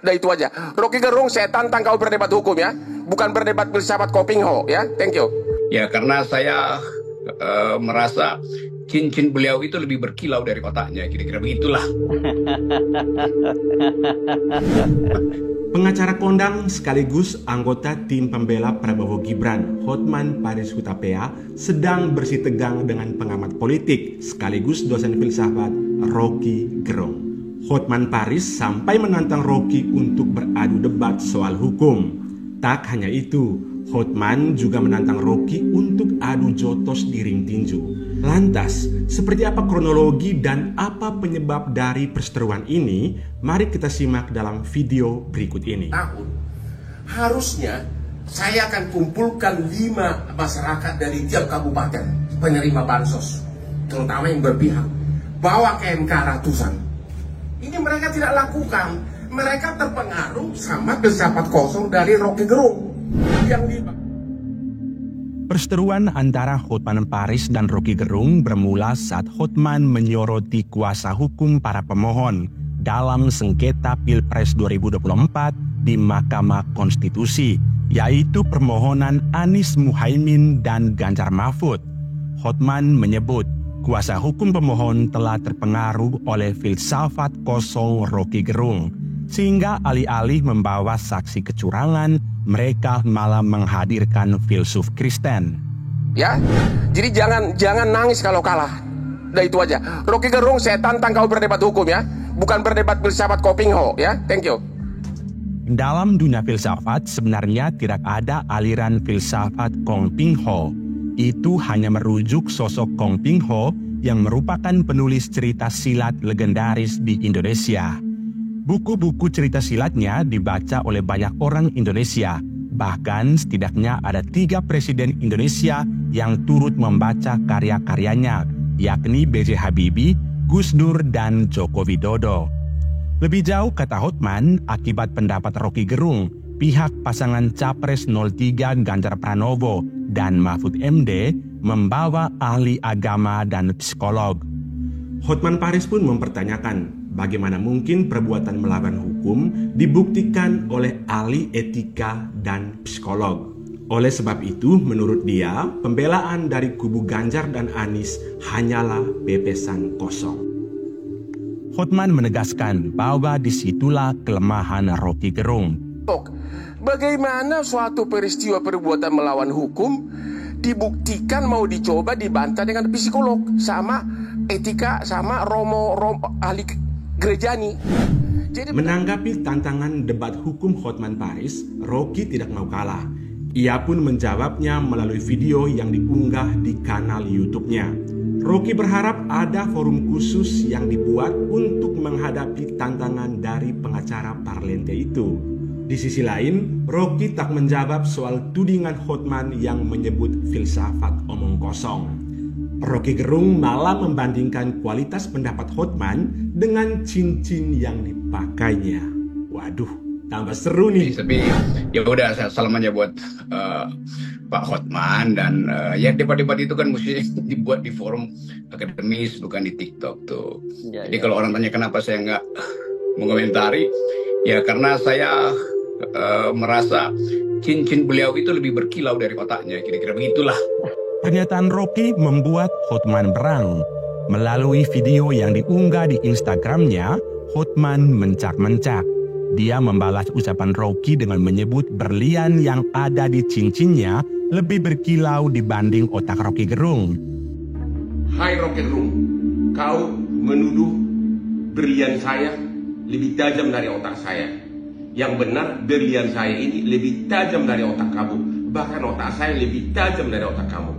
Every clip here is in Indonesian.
Udah itu aja. Rocky Gerung, saya tantang kau berdebat hukum ya, bukan berdebat filsafat Kopingho ya. Thank you. Ya karena saya merasa cincin beliau itu lebih berkilau dari otaknya, kira-kira begitulah. Pengacara kondang sekaligus anggota tim pembela Prabowo Gibran, Hotman Paris Hutapea, sedang bersih tegang dengan pengamat politik sekaligus dosen filsafat Rocky Gerung. Hotman Paris sampai menantang Rocky untuk beradu debat soal hukum. Tak hanya itu, Hotman juga menantang Rocky untuk adu jotos di ring tinju. Lantas, seperti apa kronologi dan apa penyebab dari perseteruan ini? Mari kita simak dalam video berikut ini. Harusnya saya akan kumpulkan 5 masyarakat dari tiap kabupaten penerima bansos, terutama yang berpihak, bawa ke MK ratusan. Ini mereka tidak lakukan. Mereka terpengaruh sama filsafat kosong dari Rocky Gerung yang Perseteruan antara Hotman Paris dan Rocky Gerung bermula saat Hotman menyoroti kuasa hukum para pemohon dalam sengketa Pilpres 2024 di Mahkamah Konstitusi, yaitu permohonan Anies Muhaimin dan Ganjar Mahfud. Hotman menyebut kuasa hukum pemohon telah terpengaruh oleh filsafat kosong Rocky Gerung, sehingga alih-alih membawa saksi kecurangan, mereka malah menghadirkan filsuf Kristen. Ya, jadi jangan nangis kalau kalah. Udah itu aja. Rocky Gerung, saya tantang kau berdebat hukum ya, bukan berdebat filsafat Kopingho ya. Thank you. Dalam dunia filsafat sebenarnya tidak ada aliran filsafat Kopingho. Itu hanya merujuk sosok Kopingho yang merupakan penulis cerita silat legendaris di Indonesia. Buku-buku cerita silatnya dibaca oleh banyak orang Indonesia. Bahkan setidaknya ada 3 presiden Indonesia yang turut membaca karya-karyanya, yakni B.J. Habibie, Gus Dur, dan Joko Widodo. Lebih jauh, kata Hotman, akibat pendapat Rocky Gerung, pihak pasangan Capres 03 Ganjar Pranowo dan Mahfud MD membawa ahli agama dan psikolog. Hotman Paris pun mempertanyakan bagaimana mungkin perbuatan melawan hukum dibuktikan oleh ahli etika dan psikolog. Oleh sebab itu, menurut dia, pembelaan dari kubu Ganjar dan Anies hanyalah pepesan kosong. Hotman menegaskan bahwa disitulah kelemahan Rocky Gerung. Bagaimana suatu peristiwa perbuatan melawan hukum dibuktikan mau dicoba dibantah dengan psikolog sama etika sama Romo ahli gerejani. Jadi menanggapi tantangan debat hukum Hotman Paris, Rocky tidak mau kalah. Ia pun menjawabnya melalui video yang diunggah di kanal YouTube-nya. Rocky berharap ada forum khusus yang dibuat untuk menghadapi tantangan dari pengacara Parlente itu. Di sisi lain, Rocky tak menjawab soal tudingan Hotman yang menyebut filsafat omong kosong. Rocky Gerung malah membandingkan kualitas pendapat Hotman dengan cincin yang dipakainya. Waduh, tambah seru nih. Tapi ya udah, salam aja buat Pak Hotman, dan ya debat-debat itu kan mesti dibuat di forum akademis, bukan di TikTok tuh. Jadi kalau orang tanya kenapa saya nggak mengomentari, ya karena saya merasa cincin beliau itu lebih berkilau dari otaknya, kira-kira begitulah. Pernyataan Rocky membuat Hotman berang. Melalui video yang diunggah di Instagramnya, Hotman mencak-mencak. Dia membalas ucapan Rocky dengan menyebut berlian yang ada di cincinnya lebih berkilau dibanding otak Rocky Gerung. Hai Rocky Gerung, kau menuduh berlian saya lebih tajam dari otak saya. Yang benar, berlian saya ini lebih tajam dari otak kamu. Bahkan otak saya lebih tajam dari otak kamu.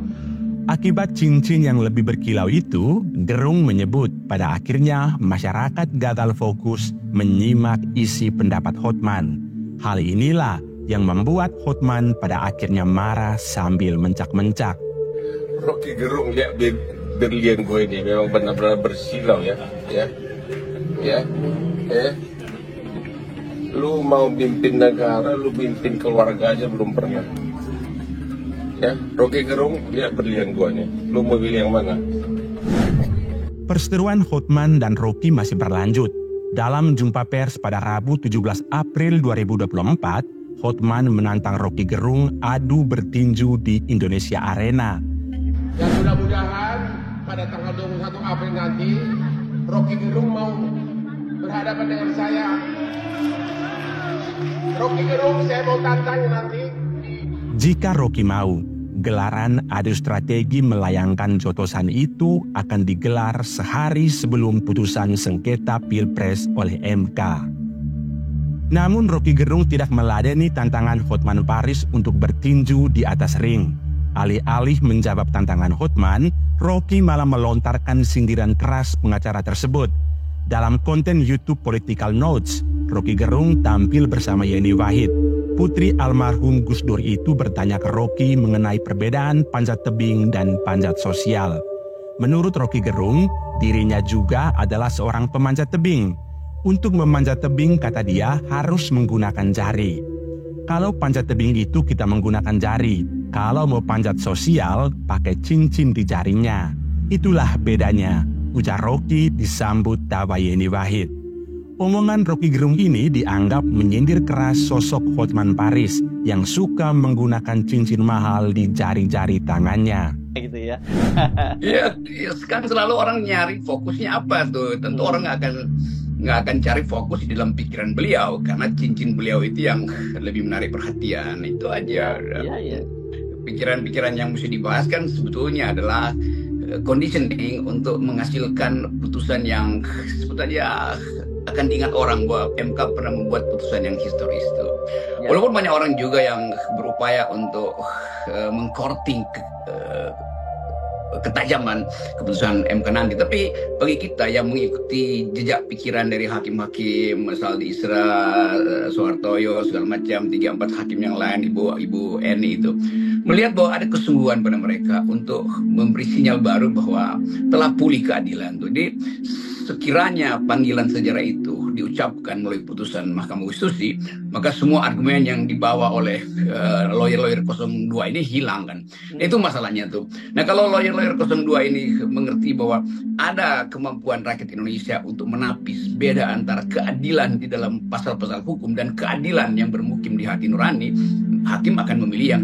Akibat cincin yang lebih berkilau itu, Gerung menyebut pada akhirnya masyarakat gagal fokus menyimak isi pendapat Hotman. Hal inilah yang membuat Hotman pada akhirnya marah sambil mencak-mencak. Rocky Gerung, lihat berlian gue ini memang benar-benar bersilau ya. Lu mau pimpin negara, lu pimpin keluarga aja belum pernah. Ya, Rocky Gerung, lihat berlian gua nih. Lu mau pilih yang mana? Perseteruan Hotman dan Rocky masih berlanjut. Dalam jumpa pers pada Rabu 17 April 2024, Hotman menantang Rocky Gerung adu bertinju di Indonesia Arena. Dan mudah-mudahan pada tanggal 21 April nanti, Rocky Gerung mau berhadapan dengan saya. Rocky Gerung, saya mau tantang nanti. Jika Rocky mau, gelaran adu strategi melayangkan jotosan itu akan digelar sehari sebelum putusan sengketa Pilpres oleh MK. Namun Rocky Gerung tidak meladeni tantangan Hotman Paris untuk bertinju di atas ring. Alih-alih menjawab tantangan Hotman, Rocky malah melontarkan sindiran keras pengacara tersebut. Dalam konten YouTube Political Notes, Rocky Gerung tampil bersama Yeni Wahid. Putri almarhum Gus Dur itu bertanya ke Rocky mengenai perbedaan panjat tebing dan panjat sosial. Menurut Rocky Gerung, dirinya juga adalah seorang pemanjat tebing. Untuk memanjat tebing, kata dia, harus menggunakan jari. Kalau panjat tebing itu kita menggunakan jari. Kalau mau panjat sosial, pakai cincin di jarinya. Itulah bedanya, ujar Rocky disambut tawa Yeni Wahid. Omongan Rocky Gerung ini dianggap menyindir keras sosok Hotman Paris yang suka menggunakan cincin mahal di jari-jari tangannya. Gitu ya. Ya, sekarang selalu orang nyari fokusnya apa tuh. Tentu orang nggak akan cari fokus di dalam pikiran beliau karena cincin beliau itu yang lebih menarik perhatian. Itu aja. Iya. Pikiran-pikiran yang mesti dibahas kan sebetulnya adalah conditioning untuk menghasilkan putusan yang sebetulnya akan diingat orang bahwa MK pernah membuat putusan yang historis itu. Ya. Walaupun banyak orang juga yang berupaya untuk mengkorting ketajaman keputusan MK nanti, tapi bagi kita yang mengikuti jejak pikiran dari hakim-hakim, Saldi Isra, Soehartoyo, segala macam, 3-4 hakim yang lain, Ibu Eni itu, melihat bahwa ada kesungguhan pada mereka untuk memberi sinyal baru bahwa telah pulih keadilan. Jadi sekiranya panggilan sejarah itu diucapkan melalui putusan Mahkamah Konstitusi, maka semua argumen yang dibawa oleh lawyer-lawyer 02 ini hilang kan. Itu masalahnya tuh. Nah, kalau lawyer-lawyer 02 ini mengerti bahwa ada kemampuan rakyat Indonesia untuk menapis beda antara keadilan di dalam pasal-pasal hukum dan keadilan yang bermukim di hati nurani, hakim akan memilih yang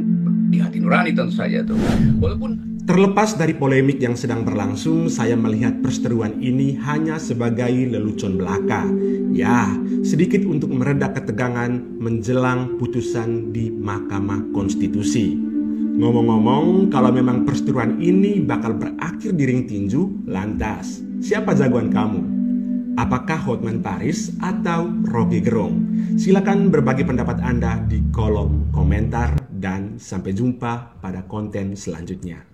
di hati nurani tentu saja tuh. Walaupun terlepas dari polemik yang sedang berlangsung, saya melihat perseteruan ini hanya sebagai lelucon belaka. Ya, sedikit untuk mereda ketegangan menjelang putusan di Mahkamah Konstitusi. Ngomong-ngomong, kalau memang perseteruan ini bakal berakhir di ring tinju, lantas siapa jagoan kamu? Apakah Hotman Paris atau Rocky Gerung? Silakan berbagi pendapat Anda di kolom komentar dan sampai jumpa pada konten selanjutnya.